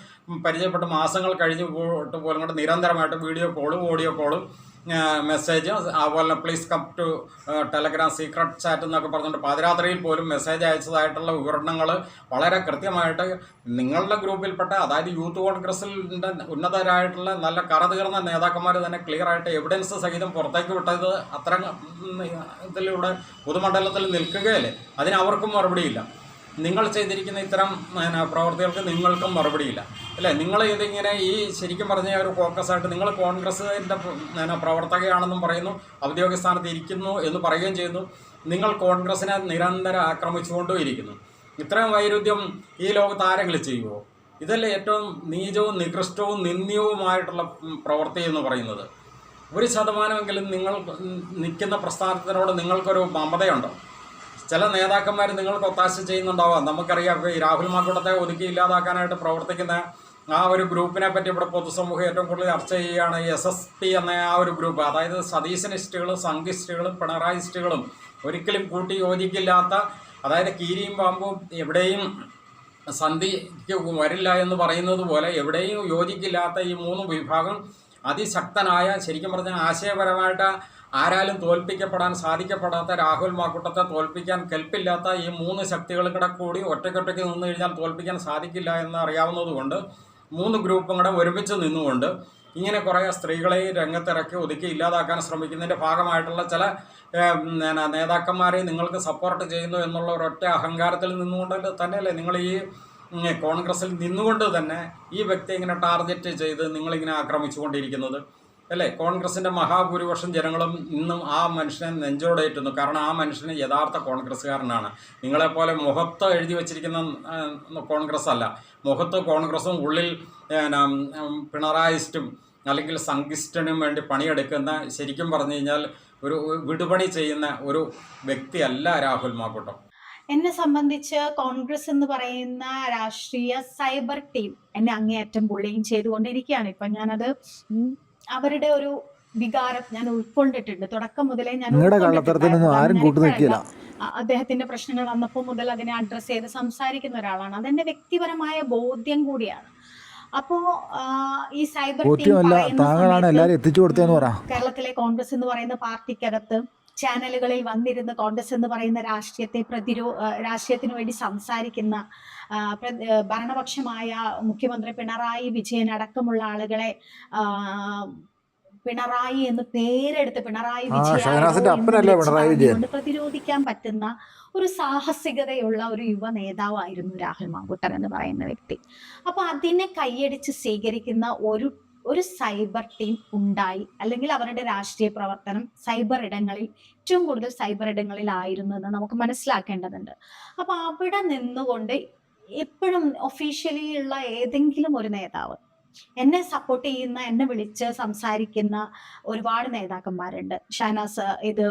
പരിചയപ്പെട്ട് മാസങ്ങൾ കഴിഞ്ഞ് പോലും കൊണ്ട് നിരന്തരമായിട്ട് വീഡിയോ കോളും ഓഡിയോ കോളും മെസ്സേജ്, അതുപോലെ please come to Telegram secret chat എന്നൊക്കെ പറഞ്ഞിട്ട് പാതിരാത്രിയിൽ പോലും മെസ്സേജ് അയച്ചതായിട്ടുള്ള വിവരണങ്ങൾ വളരെ കൃത്യമായിട്ട് നിങ്ങളുടെ ഗ്രൂപ്പിൽപ്പെട്ട, അതായത് യൂത്ത് കോൺഗ്രസിൻ്റെ ഉന്നതരായിട്ടുള്ള നല്ല കറതീർന്ന നേതാക്കന്മാർ തന്നെ ക്ലിയർ ആയിട്ട് എവിഡൻസ് സഹിതം പുറത്തേക്ക് വിട്ടത് അത്തരം ഇതിലൂടെ പൊതുമണ്ഡലത്തിൽ നിൽക്കുകയല്ലേ? അതിന് അവർക്കും മറുപടിയില്ല. നിങ്ങൾ ചെയ്തിരിക്കുന്ന ഇത്തരം പ്രവർത്തികൾക്ക് നിങ്ങൾക്കും മറുപടിയില്ല അല്ലേ? നിങ്ങൾ ഇതിങ്ങനെ ഈ ശരിക്കും പറഞ്ഞ ഒരു ഫോക്കസായിട്ട് നിങ്ങൾ കോൺഗ്രസിൻ്റെ പ്രവർത്തകയാണെന്നും പറയുന്നു, ഔദ്യോഗിക സ്ഥാനത്ത് ഇരിക്കുന്നു എന്ന് പറയുകയും ചെയ്യുന്നു. നിങ്ങൾ കോൺഗ്രസിനെ നിരന്തരം ആക്രമിച്ചുകൊണ്ടും ഇരിക്കുന്നു. ഇത്രയും വൈരുദ്ധ്യം ഈ ലോകത്ത് ആരെങ്കിലും ചെയ്യുമോ? ഇതല്ലേ ഏറ്റവും നീചവും നികൃഷ്ടവും നിന്ദ്യവുമായിട്ടുള്ള പ്രവൃത്തി എന്ന് പറയുന്നത്? 1% നിങ്ങൾ നിൽക്കുന്ന പ്രസ്ഥാനത്തിനോട് നിങ്ങൾക്കൊരു മമതയുണ്ടോ? ചില നേതാക്കന്മാർ നിങ്ങൾക്ക് ഒത്താശ ചെയ്യുന്നുണ്ടാവാം. നമുക്കറിയാം, ഈ രാഹുൽ മാങ്കൂട്ടത്തെ ഒതുക്കി ഇല്ലാതാക്കാനായിട്ട് പ്രവർത്തിക്കുന്ന ആ ഒരു ഗ്രൂപ്പിനെ പറ്റി ഇവിടെ പൊതുസമൂഹം ഏറ്റവും കൂടുതൽ ചർച്ച ചെയ്യുകയാണ്. SSP എന്ന ആ ഒരു ഗ്രൂപ്പ്, അതായത് സതീശനിസ്റ്റുകളും സംഘിസ്റ്റുകളും പിണറായിസ്റ്റുകളും ഒരിക്കലും കൂട്ടി യോജിക്കില്ലാത്ത, അതായത് കീരിയും പാമ്പും എവിടെയും സന്ധിക്ക് വരില്ല എന്ന് പറയുന്നത് പോലെ എവിടെയും യോജിക്കില്ലാത്ത ഈ 3 വിഭാഗം അതിശക്തനായ, ശരിക്കും പറഞ്ഞാൽ ആശയപരമായിട്ട് ആരാലും തോൽപ്പിക്കപ്പെടാൻ സാധിക്കപ്പെടാത്ത, രാഹുൽ മാങ്കൂട്ടത്തെ തോൽപ്പിക്കാൻ കെൽപ്പില്ലാത്ത ഈ 3 ശക്തികളും കൂടെ കൂടി ഒറ്റയ്ക്കൊറ്റയ്ക്ക് നിന്ന് കഴിഞ്ഞാൽ തോൽപ്പിക്കാൻ സാധിക്കില്ല എന്ന് അറിയാവുന്നതുകൊണ്ട് 3 ഗ്രൂപ്പും കൂടെ ഒരുമിച്ച് നിന്നുകൊണ്ട് ഇങ്ങനെ കുറേ സ്ത്രീകളെ രംഗത്തിറക്കി ഒതുക്കി ഇല്ലാതാക്കാൻ ശ്രമിക്കുന്നതിൻ്റെ ഭാഗമായിട്ടുള്ള ചില നേതാക്കന്മാരെ നിങ്ങൾക്ക് സപ്പോർട്ട് ചെയ്യുന്നു എന്നുള്ള ഒരൊറ്റ അഹങ്കാരത്തിൽ നിന്നുകൊണ്ട് തന്നെയല്ലേ നിങ്ങൾ ഈ കോൺഗ്രസിൽ നിന്നുകൊണ്ട് തന്നെ ഈ വ്യക്തി ഇങ്ങനെ ടാർഗറ്റ് ചെയ്ത് നിങ്ങളിങ്ങനെ ആക്രമിച്ചുകൊണ്ടിരിക്കുന്നത് അല്ലേ? കോൺഗ്രസിൻ്റെ മഹാഭൂരിപക്ഷം ജനങ്ങളും ഇന്നും ആ മനുഷ്യനെ നെഞ്ചോടേറ്റുന്നു. കാരണം ആ മനുഷ്യന് യഥാർത്ഥ കോൺഗ്രസ്സുകാരനാണ്. നിങ്ങളെപ്പോലെ മുഖത്ത് എഴുതി വച്ചിരിക്കുന്ന കോൺഗ്രസ് അല്ല. മുഖത്ത് കോൺഗ്രസും ഉള്ളിൽ പിണറായിസ്റ്റും അല്ലെങ്കിൽ സംഘിസ്റ്റിനും വേണ്ടി പണിയെടുക്കുന്ന, ശരിക്കും പറഞ്ഞു കഴിഞ്ഞാൽ ഒരു വിടുപണി ചെയ്യുന്ന ഒരു വ്യക്തിയല്ല രാഹുൽ മാങ്കൂട്ടം. എന്നെ സംബന്ധിച്ച് കോൺഗ്രസ് എന്ന് പറയുന്ന രാഷ്ട്രീയ സൈബർ ടീം എന്നെ അങ്ങേയറ്റം ബുള്ളിങ് ചെയ്തുകൊണ്ടിരിക്കുകയാണ്. ഇപ്പം ഞാനത് അവരുടെ ഒരു വികാരം ഞാൻ ഉൾക്കൊണ്ടിട്ടുണ്ട്. തുടക്കം മുതലേ ഞാൻ അദ്ദേഹത്തിന്റെ പ്രശ്നങ്ങൾ വന്നപ്പോൾ മുതൽ അതിനെ അഡ്രസ്സ് ചെയ്ത് സംസാരിക്കുന്ന ഒരാളാണ്. അതെന്റെ വ്യക്തിപരമായ ബോധ്യം കൂടിയാണ്. അപ്പോ ഈ സൈബർ ടീം കേരളത്തിലെ കോൺഗ്രസ് എന്ന് പറയുന്ന പാർട്ടിക്കകത്ത് ചാനലുകളിൽ വന്നിരുന്ന് കോൺഗ്രസ് എന്ന് പറയുന്ന രാഷ്ട്രീയത്തിന് വേണ്ടി സംസാരിക്കുന്ന ഭരണപക്ഷമായ മുഖ്യമന്ത്രി പിണറായി വിജയൻ അടക്കമുള്ള ആളുകളെ പിണറായി എന്ന് പേരെടുത്ത് പിണറായി വിജയൻ പ്രതിരോധിക്കാൻ പറ്റുന്ന ഒരു സാഹസികതയുള്ള ഒരു യുവ നേതാവായിരുന്നു രാഹുൽ മാങ്കൂട്ടൻ എന്ന് പറയുന്ന വ്യക്തി. അപ്പൊ അതിനെ കൈയടിച്ച് സ്വീകരിക്കുന്ന ഒരു സൈബർ ടീം ഉണ്ടായി, അല്ലെങ്കിൽ അവരുടെ രാഷ്ട്രീയ പ്രവർത്തനം സൈബർ ഇടങ്ങളിൽ, ഏറ്റവും കൂടുതൽ സൈബർ ഇടങ്ങളിലായിരുന്നു എന്ന് നമുക്ക് മനസ്സിലാക്കേണ്ടതുണ്ട്. അപ്പൊ അവിടെ നിന്നുകൊണ്ട് എപ്പോഴും ഒഫീഷ്യലി ഉള്ള ഏതെങ്കിലും ഒരു നേതാവ്, എന്നെ സപ്പോർട്ട് ചെയ്യുന്ന, എന്നെ വിളിച്ച് സംസാരിക്കുന്ന ഒരുപാട് നേതാക്കന്മാരുണ്ട്. ഷഹനാസ്, ഇത്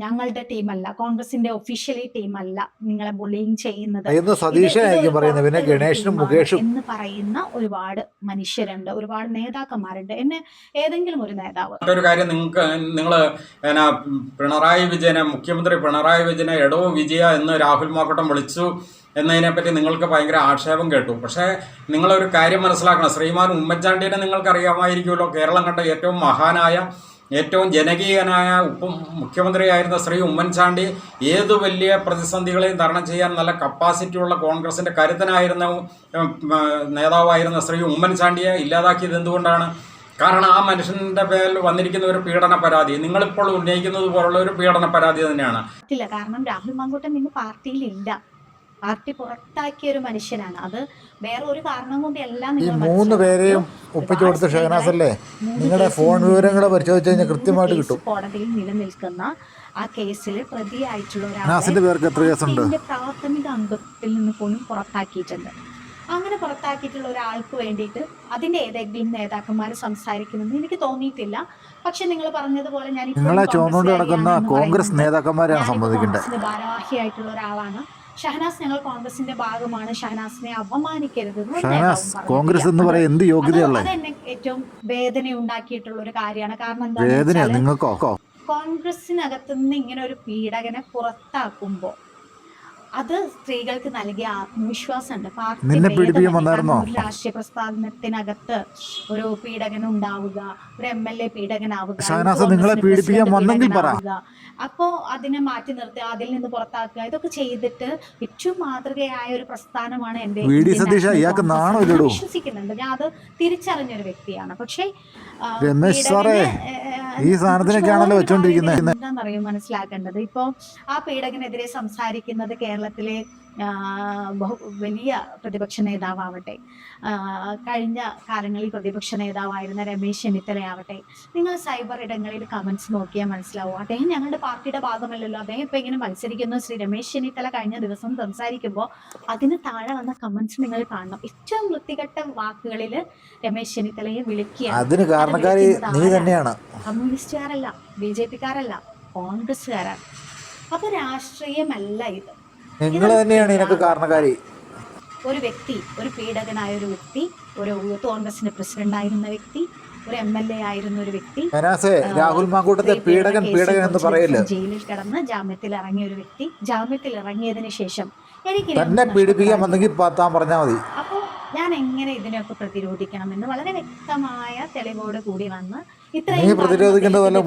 ഞങ്ങളുടെ ടീമല്ല, കോൺഗ്രസിന്റെ ഒഫീഷ്യലി ടീമല്ല നിങ്ങളെ ബുള്ളിങ് ചെയ്യുന്നത് എന്ന് പറയുന്ന ഒരുപാട് മനുഷ്യരുണ്ട്, ഒരുപാട് നേതാക്കന്മാരുണ്ട്. എന്നെ ഏതെങ്കിലും ഒരു നേതാവ് മറ്റൊരു കാര്യം, നിങ്ങൾ മുഖ്യമന്ത്രി പിണറായി വിജയനെ എടോ വിജയ എന്ന് രാഹുൽ മാങ്കൂട്ടം വിളിച്ചു എന്നതിനെപ്പറ്റി നിങ്ങൾക്ക് ഭയങ്കര ആക്ഷേപം കേട്ടു. പക്ഷേ നിങ്ങളൊരു കാര്യം മനസ്സിലാക്കണം, ശ്രീമാൻ ഉമ്മൻചാണ്ടിനെ നിങ്ങൾക്കറിയാമായിരിക്കുമല്ലോ. കേരളം കണ്ട ഏറ്റവും മഹാനായ, ഏറ്റവും ജനകീയനായ മുഖ്യമന്ത്രിയായിരുന്ന ശ്രീ ഉമ്മൻചാണ്ടി ഏതു വലിയ പ്രതിസന്ധികളെയും തരണം ചെയ്യാൻ നല്ല കപ്പാസിറ്റിയുള്ള കോൺഗ്രസിൻ്റെ കരുത്തനായിരുന്ന നേതാവായിരുന്ന ശ്രീ ഉമ്മൻചാണ്ടിയെ ഇല്ലാതാക്കിയത് എന്തുകൊണ്ടാണ്? കാരണം ആ മനുഷ്യൻ്റെ പേരിൽ വന്നിരിക്കുന്ന ഒരു പീഡന പരാതി നിങ്ങളിപ്പോൾ ഉന്നയിക്കുന്നത് പോലുള്ള ഒരു പീഡന പരാതി തന്നെയാണ്. കാരണം രാഹുൽ മാങ്കൂട്ടൻ ഇന്ന് പാർട്ടിയിലില്ല, പാർട്ടി പുറത്താക്കിയ ഒരു മനുഷ്യനാണ്. അത് വേറെ ഒരു കാരണം കൊണ്ടല്ല. നിങ്ങൾ 3 പേരെയും ഒപ്പിച്ചു കൊടുത്ത ഷഹനാസ് അല്ലേ? നിങ്ങളുടെ ഫോൺ വിവരങ്ങൾ പരിശോധിച്ച് കഴിഞ്ഞാൽ കൃത്യമായിട്ട് കിട്ടും. കോടതിയിൽ നിലനിൽക്കുന്ന ആ കേസിൽ പ്രതിയായിട്ടുള്ള പ്രാഥമിക അംഗത്തിൽ നിന്ന് പോലും പുറത്താക്കിയിട്ടുണ്ട്. അങ്ങനെ പുറത്താക്കിയിട്ടുള്ള ഒരാൾക്ക് വേണ്ടിയിട്ട് അതിന്റെ ഏതെങ്കിലും നേതാക്കന്മാർ സംസാരിക്കുമെന്ന് എനിക്ക് തോന്നിയിട്ടില്ല. പക്ഷെ നിങ്ങൾ പറഞ്ഞതുപോലെ ഞാൻ കോൺഗ്രസ് നേതാക്കന്മാരെയാണ് സംബന്ധിക്കേണ്ടത്. ഭാരവാഹിയായിട്ടുള്ള ഒരാളാണ് ഷഹനാസ്. ഞങ്ങൾ കോൺഗ്രസിന്റെ ഭാഗമാണ്, ഷഹനാസിനെ അപമാനിക്കരുത്. കോൺഗ്രസ് എന്ന് പറയാൻ എന്ത് യോഗ്യതയുള്ള? അതെന്നെ ഏറ്റവും വേദന ഉണ്ടാക്കിയിട്ടുള്ള ഒരു കാര്യമാണ്. കാരണം എന്താ, കോൺഗ്രസിനകത്തുനിന്ന് ഇങ്ങനെ ഒരു പീഡകനെ പുറത്താക്കുമ്പോ അത് സ്ത്രീകൾക്ക് നൽകിയ ആത്മവിശ്വാസമുണ്ട്. രാഷ്ട്രീയ പ്രസ്ഥാനത്തിനകത്ത് ഒരു പീഡകൻ ഉണ്ടാവുക, ഒരു MLA പീഡകനാവുക, അപ്പോ അതിനെ മാറ്റി നിർത്തുക, അതിൽ നിന്ന് പുറത്താക്കുക, ഇതൊക്കെ ചെയ്തിട്ട് ഏറ്റവും മാതൃകയായ ഒരു പ്രസ്ഥാനമാണ് എന്റെ വിശ്വസിക്കുന്നുണ്ട്. ഞാൻ അത് തിരിച്ചറിഞ്ഞൊരു വ്യക്തിയാണ്. പക്ഷേ എന്താണെന്നറിയോ മനസ്സിലാക്കേണ്ടത്, ഇപ്പോ ആ പീഡകനെതിരെ സംസാരിക്കുന്നത് കേരള കേരളത്തിലെ വലിയ പ്രതിപക്ഷ നേതാവട്ടെ, കഴിഞ്ഞ കാലങ്ങളിൽ പ്രതിപക്ഷ നേതാവായിരുന്ന രമേശ് ചെന്നിത്തലയാവട്ടെ, നിങ്ങൾ സൈബർ ഇടങ്ങളിൽ കമന്റ്സ് നോക്കിയാൽ മനസ്സിലാവും അദ്ദേഹം ഞങ്ങളുടെ പാർട്ടിയുടെ ഭാഗമല്ലല്ലോ, അദ്ദേഹം ഇപ്പൊ ഇങ്ങനെ മത്സരിക്കുന്നു. ശ്രീ രമേശ് ചെന്നിത്തല കഴിഞ്ഞ ദിവസം സംസാരിക്കുമ്പോൾ അതിന് താഴെ വന്ന കമന്റ്സ് നിങ്ങൾ കാണണം. ഏറ്റവും വൃത്തികെട്ട വാക്കുകളിൽ രമേശ് ചെന്നിത്തലയെ വിളിക്കുകയാണ്. അതിന് കാരണക്കാരി നീ തന്നെയാണ്. കമ്മ്യൂണിസ്റ്റുകാരല്ല, BJP-ക്കാരല്ല, കോൺഗ്രസ്സുകാരാണ്. അപ്പൊ രാഷ്ട്രീയമല്ല ഇത്. നിങ്ങൾ തന്നെയാണ് ഇതിനൊക്കെ കാരണക്കാരി. ഒരു വ്യക്തി, ഒരു പീഡകനായ ഒരു വ്യക്തി, ഒരു യൂത്ത് കോൺഗ്രസിന്റെ പ്രസിഡന്റ് ആയിരുന്ന വ്യക്തി, ഒരു MLA ആയിരുന്ന ഒരു വ്യക്തി, രാഹുൽ മാങ്കൂട്ടത്തെ പീഡകൻ എന്ന് പറയില്ല. ജയിലിൽ കിടന്ന് ജാമ്യത്തിൽ ഇറങ്ങിയ ഒരു വ്യക്തി, ജാമ്യത്തിൽ ഇറങ്ങിയതിനു ശേഷം എനിക്ക് തന്നെ പീഡിപ്പിക്കാൻ വന്നെങ്കിൽ താൻ പറഞ്ഞാൽ മതി. അപ്പോൾ ഞാൻ എങ്ങനെ ഇതിനൊക്കെ പ്രതിരോധിക്കണമെന്ന് വളരെ വ്യക്തമായ തെളിവോട് കൂടി വന്ന് ഇത്രയും പ്രതിരോധിക്കേണ്ടതല്ല,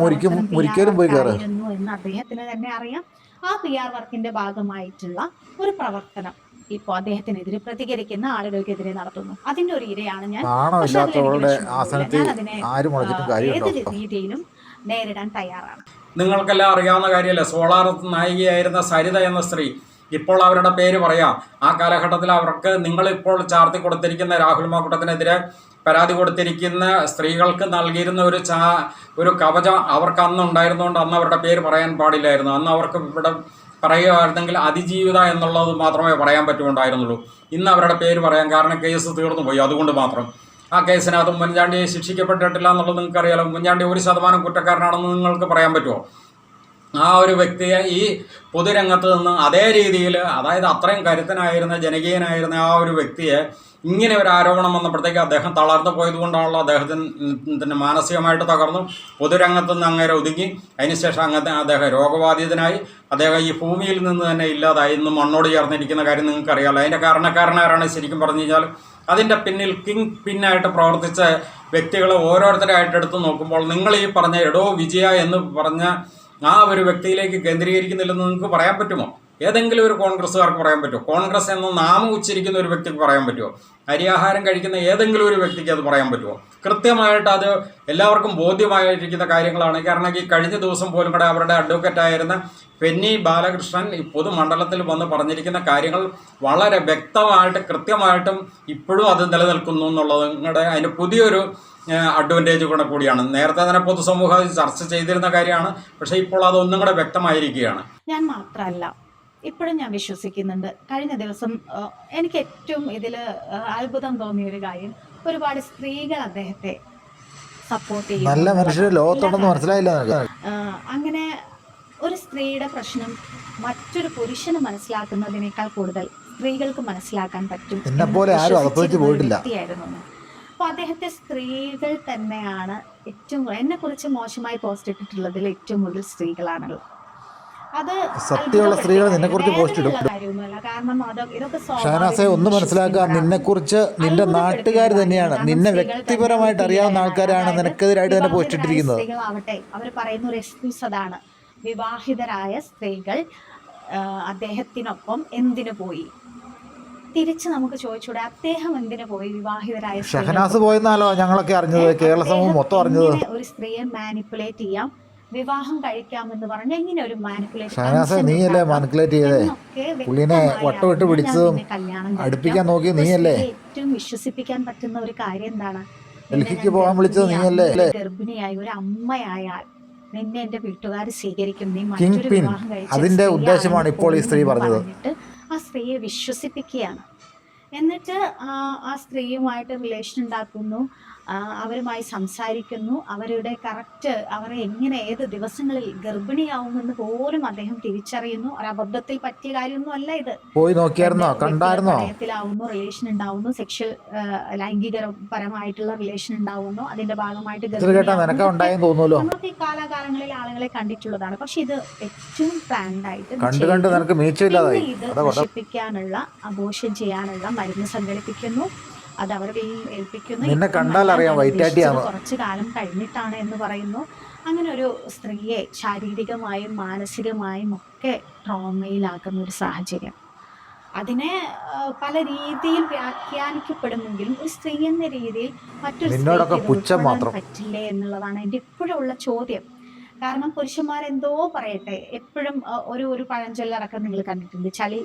മുരിക്കലും പോയി കയറുന്നു എന്ന് അദ്ദേഹത്തിന് തന്നെ അറിയാം. ആ PR വർക്കിന്റെ ഭാഗമായിട്ടുള്ള ഒരു പ്രവർത്തനം ഇപ്പോൾ അദ്ദേഹത്തിനെതിരെ പ്രതികരിക്കുന്ന ആളുകൾക്കെതിരെ നടത്തുന്നു. അതിന്റെ ഒരു ഇരയാണ് ഞാൻ. അതിനെ ഏത് രീതിയിലും നേരിടാൻ തയ്യാറാണ്. നിങ്ങൾക്കെല്ലാം അറിയാവുന്ന കാര്യമല്ല, സോളാർ നായികയായിരുന്ന സരിത എന്ന സ്ത്രീ, ഇപ്പോൾ അവരുടെ പേര് പറയാം. ആ കാലഘട്ടത്തിൽ അവർക്ക് നിങ്ങളിപ്പോൾ ചാർത്തി കൊടുത്തിരിക്കുന്ന രാഹുൽ മാങ്കൂട്ടത്തിനെതിരെ പരാതി കൊടുത്തിരിക്കുന്ന സ്ത്രീകൾക്ക് നൽകിയിരുന്ന ഒരു കവചം അവർക്ക് അന്ന് ഉണ്ടായിരുന്നുകൊണ്ട് അന്ന് അവരുടെ പേര് പറയാൻ പാടില്ലായിരുന്നു. അന്ന് അവർക്ക് ഇവിടെ പറയുകയായിരുന്നെങ്കിൽ അതിജീവിത എന്നുള്ളത് മാത്രമേ പറയാൻ പറ്റുമുണ്ടായിരുന്നുള്ളൂ. ഇന്ന് അവരുടെ പേര് പറയാം, കാരണം കേസ് തീർന്നു പോയി. അതുകൊണ്ട് മാത്രം ആ കേസിനകത്ത് ഉമ്മൻചാണ്ടി ശിക്ഷിക്കപ്പെട്ടിട്ടില്ല എന്നുള്ളത് നിങ്ങൾക്കറിയാലോ. ഉമ്മൻചാണ്ടി 1% കുറ്റക്കാരനാണെന്ന് നിങ്ങൾക്ക് പറയാൻ പറ്റുമോ? ആ ഒരു വ്യക്തിയെ ഈ പൊതുരംഗത്ത് നിന്ന് അതേ രീതിയിൽ, അതായത് അത്രയും കരുത്തനായിരുന്ന ജനകീയനായിരുന്ന ആ ഒരു വ്യക്തിയെ ഇങ്ങനെ ഒരു ആരോപണം വന്നപ്പോഴത്തേക്ക് അദ്ദേഹം തളർന്നു പോയതുകൊണ്ടാണല്ലോ അദ്ദേഹത്തിന് മാനസികമായിട്ട് തകർന്നു. പൊതുരംഗത്ത് നിന്ന് അങ്ങേരെ ഒതുങ്ങി. അതിനുശേഷം അദ്ദേഹം രോഗബാധിതനായി. അദ്ദേഹം ഈ ഭൂമിയിൽ നിന്ന് തന്നെ ഇല്ലാതായി. ഇന്ന് മണ്ണോട് ചേർന്നിരിക്കുന്ന കാര്യം നിങ്ങൾക്കറിയാമല്ലോ. അതിൻ്റെ കാരണക്കാരനാരാണ് ശരിക്കും പറഞ്ഞു കഴിഞ്ഞാൽ? അതിൻ്റെ പിന്നിൽ കിങ് പിന്നായിട്ട് പ്രവർത്തിച്ച വ്യക്തികളെ ഓരോരുത്തരായിട്ട് എടുത്ത് നോക്കുമ്പോൾ നിങ്ങൾ ഈ പറഞ്ഞ എടോ വിജയ എന്ന് പറഞ്ഞ ആ ഒരു വ്യക്തിയിലേക്ക് കേന്ദ്രീകരിക്കുന്നില്ലെന്ന് നിങ്ങൾക്ക് പറയാൻ പറ്റുമോ? ഏതെങ്കിലും ഒരു കോൺഗ്രസ്സുകാർക്ക് പറയാൻ പറ്റുമോ? കോൺഗ്രസ് എന്ന നാമം ഉച്ചരിക്കുന്ന ഒരു വ്യക്തിക്ക് പറയാൻ പറ്റുമോ? അരിയാഹാരം കഴിക്കുന്ന ഏതെങ്കിലും ഒരു വ്യക്തിക്ക് അത് പറയാൻ പറ്റുമോ? കൃത്യമായിട്ട് അത് എല്ലാവർക്കും ബോധ്യമായിരിക്കുന്ന കാര്യങ്ങളാണ്. കാരണം ഈ കഴിഞ്ഞ ദിവസം പോലും കൂടെ അവരുടെ അഡ്വക്കേറ്റായിരുന്ന പെന്നി ബാലകൃഷ്ണൻ ഈ പൊതുമണ്ഡലത്തിൽ വന്ന് പറഞ്ഞിരിക്കുന്ന കാര്യങ്ങൾ വളരെ വ്യക്തമായിട്ട് കൃത്യമായിട്ടും ഇപ്പോഴും അത് നിലനിൽക്കുന്നു എന്നുള്ളത് നിങ്ങളുടെ അതിൻ്റെ പുതിയൊരു അഡ്വാൻറ്റേജ് കൂടിയാണ്. നേരത്തെ തന്നെ പൊതുസമൂഹം ചർച്ച ചെയ്തിരുന്ന കാര്യമാണ്. പക്ഷേ ഇപ്പോൾ അതൊന്നും കൂടെ വ്യക്തമായിരിക്കുകയാണ്. ഞാൻ മാത്രമല്ല, ഇപ്പോഴും ഞാൻ വിശ്വസിക്കുന്നുണ്ട്. കഴിഞ്ഞ ദിവസം എനിക്ക് ഏറ്റവും ഇതിൽ അത്ഭുതം തോന്നിയ ഒരു കാര്യം, ഒരുപാട് സ്ത്രീകൾ അദ്ദേഹത്തെ സപ്പോർട്ട് ചെയ്യും. നല്ല മനുഷ്യർ ലോകത്തുണ്ടെന്ന് മനസ്സിലായില്ല. അങ്ങനെ ഒരു സ്ത്രീയുടെ പ്രശ്നം മറ്റൊരു പുരുഷന് മനസ്സിലാക്കുന്നതിനേക്കാൾ കൂടുതൽ സ്ത്രീകൾക്ക് മനസ്സിലാക്കാൻ പറ്റും. അപ്പൊ അദ്ദേഹത്തെ സ്ത്രീകൾ തന്നെയാണ് ഏറ്റവും, എന്നെ കുറിച്ച് മോശമായി പോസ്റ്റ് ഇട്ടിട്ടുള്ളതിൽ ഏറ്റവും കൂടുതൽ സ്ത്രീകളാണല്ലോ. അത് സത്യമുള്ള സ്ത്രീകൾ നിന്നെ കുറിച്ച് പോസ്റ്റ് ഇടും. കാരണം ഇതൊക്കെ ഷഹനാസെ ഒന്ന് മനസ്സിലാക്കുക, നിന്നെ കുറിച്ച് നിന്റെ നാട്ടുകാർ തന്നെയാണ്, നിന്നെ വ്യക്തിപരമായിട്ട് അറിയാവുന്ന ആൾക്കാരാണ് നിനക്കെതിരായിട്ട് തന്നെ പോസ്റ്റ് ഇട്ടിരിക്കുന്നത്. സ്ത്രീകളാവട്ടെ, അവർ പറയുന്ന ഒരു എക്സ്ക്യൂസ് അതാണ്, വിവാഹിതരായ സ്ത്രീകൾ അദ്ദേഹത്തിനൊപ്പം എന്തിനു പോയി? തിരിച്ച് നമുക്ക് ചോദിച്ചൂടെ, അദ്ദേഹം എന്തിനു പോയി? വിവാഹിതരായ ഷഹനാസ് പോയെന്നാലോ ഞങ്ങളൊക്കെ അറിഞ്ഞത്, കേരള സമൂഹം മൊത്തം അറിഞ്ഞത്. ഒരു സ്ത്രീയെ മാനിപ്പുലേറ്റ് ചെയ്യാം, വിവാഹം കഴിക്കാമെന്ന് പറഞ്ഞ ഇങ്ങനെ ഒരു മാനിപ്പുലേഷൻ. നീയല്ലേ മാനിപ്പുലേറ്റ് ചെയ്തേ? പുള്ളിനെ വട്ടമിട്ട് പിടിച്ചതും അടുപ്പിക്കാൻ നോക്കി നീയല്ലേ? ഏറ്റവും വിശ്വസിപ്പിക്കാൻ പറ്റുന്ന ഒരു കാര്യം എന്താണ്? ഡൽഹിക്ക് പോകാൻ വിളിച്ചത് നീയല്ലേ? ഗർഭിണിയായ ഒരു അമ്മയായാൽ നിന്നെ എന്റെ വീട്ടുകാർ സ്വീകരിക്കും, നീ കിങ് മറ്റൊരു പിൻ, വിവാഹം അതിന്റെ ഉദ്ദേശമാണ് ഇപ്പോൾ ഈ സ്ത്രീ പറഞ്ഞത്. ആ സ്ത്രീയെ വിശ്വസിപ്പിക്കുകയാണ്. എന്നിട്ട് ആ സ്ത്രീയുമായിട്ട് റിലേഷൻ ഉണ്ടാക്കുന്നു, അവരുമായി സംസാരിക്കുന്നു, അവരുടെ കറക്റ്റ് അവരെ എങ്ങനെ ഏത് ദിവസങ്ങളിൽ ഗർഭിണിയാവുമെന്ന് പോലും അദ്ദേഹം തിരിച്ചറിയുന്നു. ഒരു അബദ്ധത്തിൽ പറ്റിയ കാര്യമൊന്നും അല്ല ഇത്. പോയി നോക്കിയായിരുന്നോ? കണ്ടായിരുന്നോ? പ്രണയത്തിലാവുന്നു, റിലേഷൻ ഉണ്ടാവുന്നു, സെക്ഷൽ ലൈംഗികപരമായിട്ടുള്ള റിലേഷൻ ഉണ്ടാവുന്നു, അതിന്റെ ഭാഗമായിട്ട് നമുക്ക് ഈ കാലാകാലങ്ങളിൽ ആളുകളെ കണ്ടിട്ടുള്ളതാണ്. പക്ഷെ ഇത് ഏറ്റവും പ്ലാൻഡ് ആയിട്ട് ഇത് നശിപ്പിക്കാനുള്ള, അബോർഷൻ ചെയ്യാനുള്ള മരുന്ന് സംഘടിപ്പിക്കുന്നു, അത് അവരുടെ ഏൽപ്പിക്കുന്നു. കുറച്ചു കാലം കഴിഞ്ഞിട്ടാണ് എന്ന് പറയുന്നു. അങ്ങനെ ഒരു സ്ത്രീയെ ശാരീരികമായും മാനസികമായും ഒക്കെ ട്രോമയിലാക്കുന്ന ഒരു സാഹചര്യം, അതിനെ പല രീതിയിൽ വ്യാഖ്യാനിക്കപ്പെടുമെങ്കിലും ഒരു സ്ത്രീ എന്ന രീതിയിൽ മറ്റൊരു സ്ത്രീക്ക് പറ്റില്ലേ എന്നുള്ളതാണ് എൻ്റെ ഇപ്പോഴുള്ള ചോദ്യം. കാരണം പുരുഷന്മാരെന്തോ പറയട്ടെ, എപ്പോഴും ഒരു പഴഞ്ചൊല്ലടക്കം നിങ്ങൾ കണ്ടിട്ടുണ്ട്, ചളി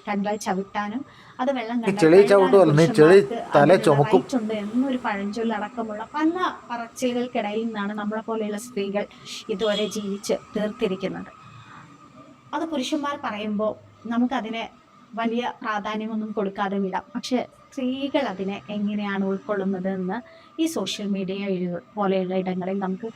കണ്ടാൽ ചവിട്ടാനും അത് വെള്ളം നീ ചെളി ചവിട്ടുമല്ലോ, നീ ചെളി തല ചുമക്കും ഉണ്ട് എന്നൊരു പഴഞ്ചൊല്ലടക്കമുള്ള പല പറച്ചിലുകൾക്കിടയിൽ നിന്നാണ് നമ്മളെ പോലെയുള്ള സ്ത്രീകൾ ഇതുവരെ ജീവിച്ച് തീർത്തിരിക്കുന്നത്. അത് പുരുഷന്മാർ പറയുമ്പോൾ നമുക്കതിനെ വലിയ പ്രാധാന്യമൊന്നും കൊടുക്കാതെ വിടാം. പക്ഷെ സ്ത്രീകൾ അതിനെ എങ്ങനെയാണ് ഉൾക്കൊള്ളുന്നത് എന്ന് ഈ സോഷ്യൽ മീഡിയ പോലെയുള്ള ഇടങ്ങളിൽ നമുക്ക്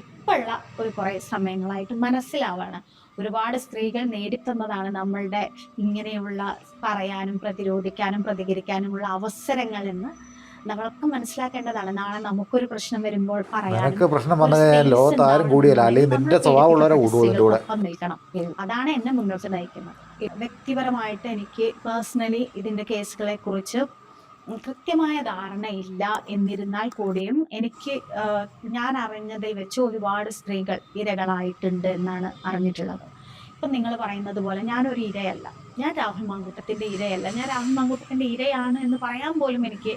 ഇപ്പോഴുള്ള കുറേ സമയങ്ങളായിട്ട് മനസ്സിലാവാണ്. ഒരുപാട് സ്ത്രീകൾ നേടിത്തന്നതാണ് നമ്മളുടെ ഇങ്ങനെയുള്ള പറയാനും പ്രതിരോധിക്കാനും പ്രതികരിക്കാനുമുള്ള അവസരങ്ങൾ എന്ന് നമ്മളൊക്കെ മനസ്സിലാക്കേണ്ടതാണ്. നാളെ നമുക്കൊരു പ്രശ്നം വരുമ്പോൾ നിനക്ക് പ്രശ്നം വന്നു കഴിഞ്ഞാൽ ലോകത്ത് ആരും കൂടിയല്ല, അല്ലെങ്കിൽ നിന്റെ സ്വഭാവമുള്ളവരെ കൂടും. നിൽക്കണം. അതാണ് എന്നെ മുന്നോട്ട് നയിക്കുന്നത്. വ്യക്തിപരമായിട്ട് എനിക്ക് പേഴ്സണലി ഇതിന്റെ കേസുകളെ കുറിച്ച് കൃത്യമായ ധാരണയില്ല. എന്നിരുന്നാൽ കൂടിയും എനിക്ക് ഞാൻ അറിഞ്ഞതിൽ വെച്ച് ഒരുപാട് സ്ത്രീകൾ ഇരകളായിട്ടുണ്ട് എന്നാണ് അറിഞ്ഞിട്ടുള്ളത്. ഇപ്പം നിങ്ങൾ പറയുന്നത് പോലെ ഞാനൊരു ഇരയല്ല, ഞാൻ രാഹുൽ മാങ്കൂട്ടത്തിന്റെ ഇരയല്ല. ഞാൻ രാഹുൽ മാങ്കൂട്ടത്തിന്റെ ഇരയാണ് എന്ന് പറയാൻ പോലും എനിക്ക്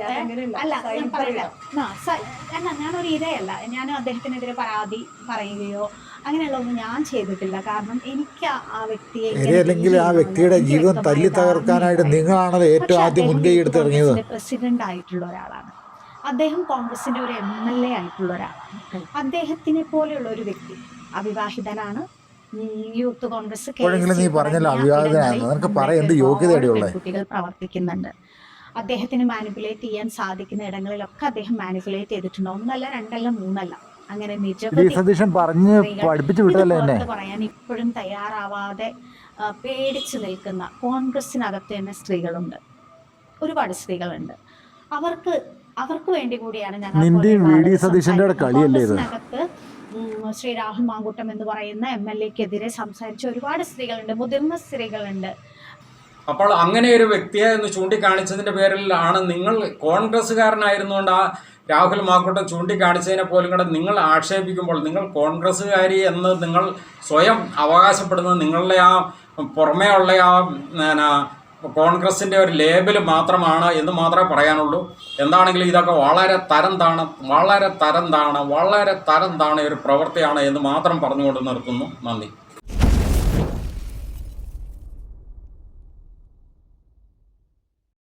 ഞാനൊരു ഇരയല്ല. ഞാൻ അദ്ദേഹത്തിനെതിരെ പരാതി പറയുകയോ അങ്ങനെയുള്ള ഒന്നും ഞാൻ ചെയ്തിട്ടില്ല. കാരണം എനിക്ക് ആ വ്യക്തിയെ അല്ലെങ്കിൽ ആ വ്യക്തിയുടെ ജീവിതം തല്ലി തകർക്കാനായിട്ട് നിങ്ങളാണത് ഏറ്റവും ആദ്യം മുൻകൈ എടുത്തിറങ്ങിയത്. പ്രസിഡന്റ് ആയിട്ടുള്ള ഒരാളാണ് അദ്ദേഹം, കോൺഗ്രസിന്റെ ഒരു MLA ആയിട്ടുള്ള ഒരാളാണ്. അദ്ദേഹത്തിനെ പോലെയുള്ള ഒരു വ്യക്തി അവിവാഹിതനാണ്, യൂത്ത് കോൺഗ്രസ് കുട്ടികൾ പ്രവർത്തിക്കുന്നുണ്ട്. അദ്ദേഹത്തിന് മാനിപ്പുലേറ്റ് ചെയ്യാൻ സാധിക്കുന്ന ഇടങ്ങളിലൊക്കെ അദ്ദേഹം മാനിപ്പുലേറ്റ് ചെയ്തിട്ടുണ്ട്. ഒന്നല്ല, രണ്ടല്ല, മൂന്നല്ല, അങ്ങനെ പറയാൻ ഇപ്പോഴും തയ്യാറാവാതെ പേടിച്ചു നിൽക്കുന്ന കോൺഗ്രസിനകത്ത് തന്നെ സ്ത്രീകളുണ്ട്, ഒരുപാട് സ്ത്രീകളുണ്ട്. അവർക്ക് വേണ്ടി കൂടിയാണ് കോൺഗ്രസിനകത്ത് ശ്രീ രാഹുൽ മാങ്കൂട്ടം എന്ന് പറയുന്ന MLA-ക്കെതിരെ സംസാരിച്ച ഒരുപാട് സ്ത്രീകളുണ്ട്, മുതിർന്ന സ്ത്രീകളുണ്ട്. അപ്പോൾ അങ്ങനെ ഒരു വ്യക്തിയെ എന്ന് ചൂണ്ടിക്കാണിച്ചതിന്റെ പേരിലാണ് നിങ്ങൾ കോൺഗ്രസ്സുകാരനായിരുന്നുകൊണ്ട് ആ രാഹുൽ മാങ്കൂട്ടം ചൂണ്ടിക്കാണിച്ചതിനെ പോലും കൂടെ നിങ്ങൾ ആക്ഷേപിക്കുമ്പോൾ, നിങ്ങൾ കോൺഗ്രസ്സുകാരി എന്ന് നിങ്ങൾ സ്വയം അവകാശപ്പെടുന്നത് നിങ്ങളുടെ ആ പുറമേ ഉള്ള ആ കോൺഗ്രസിൻ്റെ ഒരു ലേബൽ മാത്രമാണ് എന്ന് മാത്രമേ പറയാനുള്ളൂ. എന്താണെങ്കിലും ഇതൊക്കെ വളരെ തരം താണ ഒരു പ്രവൃത്തിയാണ് എന്ന് മാത്രം പറഞ്ഞുകൊണ്ട് നിർത്തുന്നു. നന്ദി.